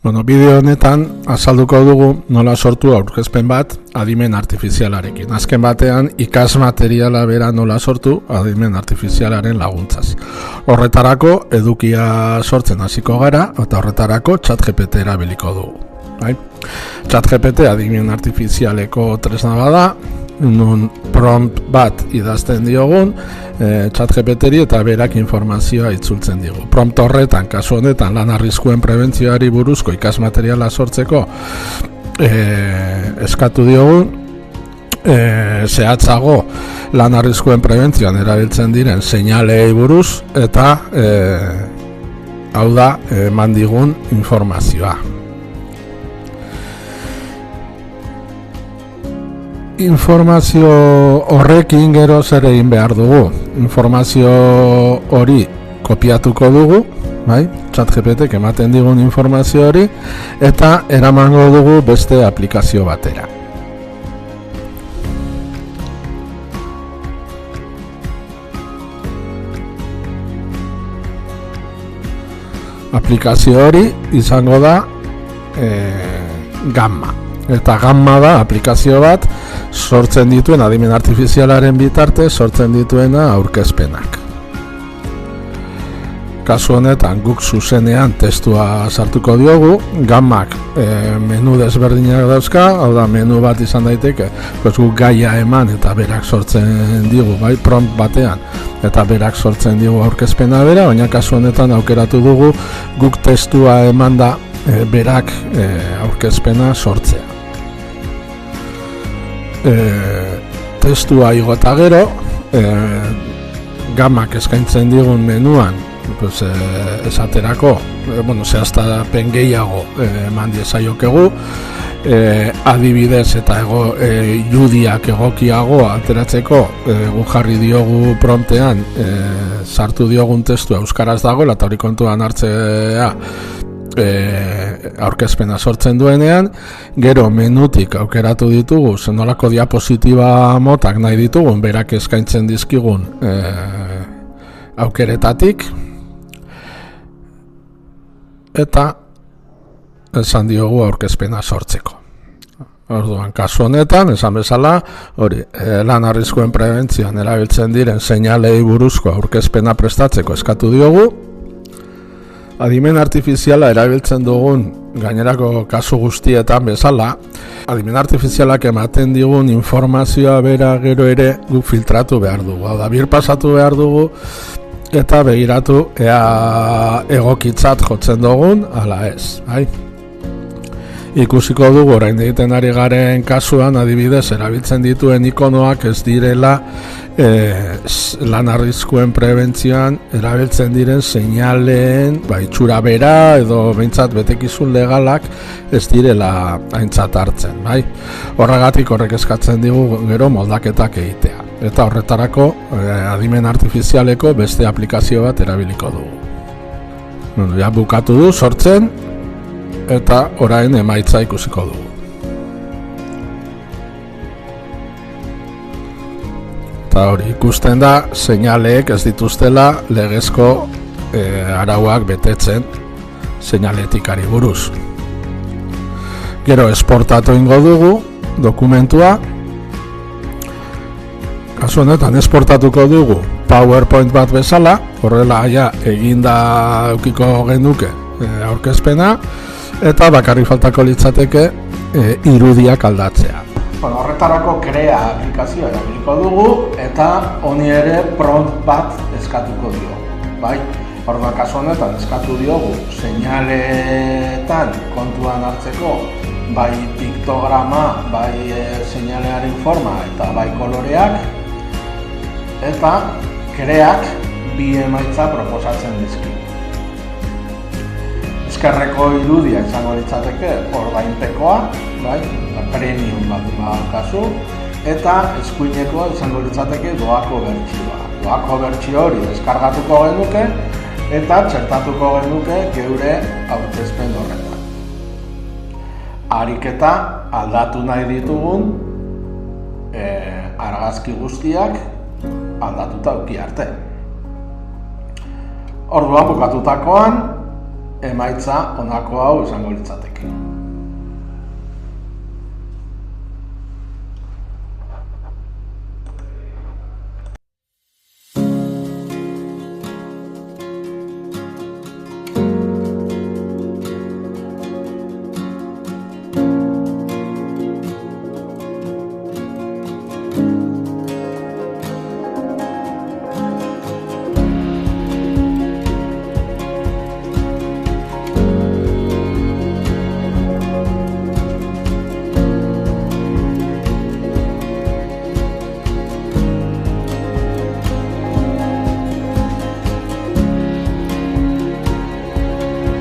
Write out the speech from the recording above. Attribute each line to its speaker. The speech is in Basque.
Speaker 1: Bideo honetan azalduko dugu nola sortu aurkezpen bat adimen artifizialarekin. Azken batean ikasmateriala bera nola sortu adimen artifizialaren laguntzaz. Horretarako edukia sortzen hasiko gara eta horretarako ChatGPT erabiliko dugu. ChatGPT adimen artifizialeko tresna bada, nun prompt bat idazten diogun ChatGPTri eta berak informazioa itzultzen digu. Prompt horretan, kasu honetan, lan arriskuen prebentzioari buruzko ikasmateriala sortzeko eskatu diogun zehatzago lan arriskuen prebentzioan erabiltzen diren seinalei buruz eta hau da eman digun informazioa. Informazio horrekin gero zer egin behar dugu. Informazio hori kopiatuko dugu, ChatGPTek ematen digun informazio hori, eta eramango dugu beste aplikazio batera. Aplikazio hori izango da Gamma. Eta Gamma da aplikazio bat sortzen dituen adimen artifizialaren bitarte sortzen dituena aurkezpenak. Kasu honetan guk zuzenean testua sartuko diogu, Gammak menu desberdinak dauzka, hau da menu bat izan daiteke, guk gaia eman eta berak sortzen digu, prompt batean, eta berak sortzen digu aurkezpena bera, baina kasu honetan aukeratu dugu guk testua eman da berak aurkezpena sortzea. Testua igota gero Gammak eskaintzen digun menuan esaterako zehaztapen gehiago eman diezaiokegu, adibidez eta irudiak egokiago ateratzeko gu jarri diogu promptean sartu diogun testua euskaraz dagoela eta hori kontuan hartzea aurkezpena sortzen duenean, gero menutik aukeratu ditugu zenolako diapositiba motak nahi ditugun berak eskaintzen dizkigun aukeretatik, eta esan diogu aurkezpena sortzeko. Orduan, kasu honetan, esan bezala, hori, lan arriskuen prebentzioan erabiltzen diren seinalei buruzko aurkezpena prestatzeko eskatu diogu. Adimen artifiziala erabiltzen dugun gainerako kasu guztietan bezala, adimen artifizialak ematen digun informazioa bera gero ere guk filtratu behar dugu. Hau da, birpasatu behar dugu eta begiratu ea egokitzat jotzen dugun, ala ez. Ikusiko dugu orain egiten ari garen kasuan adibidez erabiltzen dituen ikonoak ez direla lan arriskuen prebentzioan erabiltzen diren seinaleen itxura bera edo behintzat betekizun legalak ez direla aintzat hartzen. Horregatik horrek eskatzen digu gero moldaketak egitea. Eta horretarako adimen artifizialeko beste aplikazio bat erabiliko dugu. Ja bukatu du sortzen, eta orain emaitza ikusiko dugu. Eta hori ikusten da, seinaleek ez dituztela legezko arauak betetzen seinaletikari buruz. Gero esportatu ingo dugu dokumentua. Kasu honetan esportatuko dugu PowerPoint bat bezala, horrela eginda eukiko genuke aurkezpena, eta bakarrik faltako litzateke irudiak aldatzea. Horretarako Krea aplikazioa erabiliko dugu eta honi ere prompt bat eskatuko diogu. Orduan kasu honetan eskatu diogu seinaletan kontuan hartzeko bai piktograma, bai seinalearen forma eta bai koloreak, eta Kreak bi emaitza proposatzen dizkigu. Eskerreko irudia izango litzateke ordainpekoa, premium bat kasu, eta eskuineko izango litzateke doako bertsioa. Doako bertsio hori deskargatuko genuke eta txertatuko genuke geure aurkezpen horretan. Ariketa aldatu nahi ditugun argazki guztiak aldatuta eduki arte. Orduan bukatutakoan emaitza honako hau izango litzateke.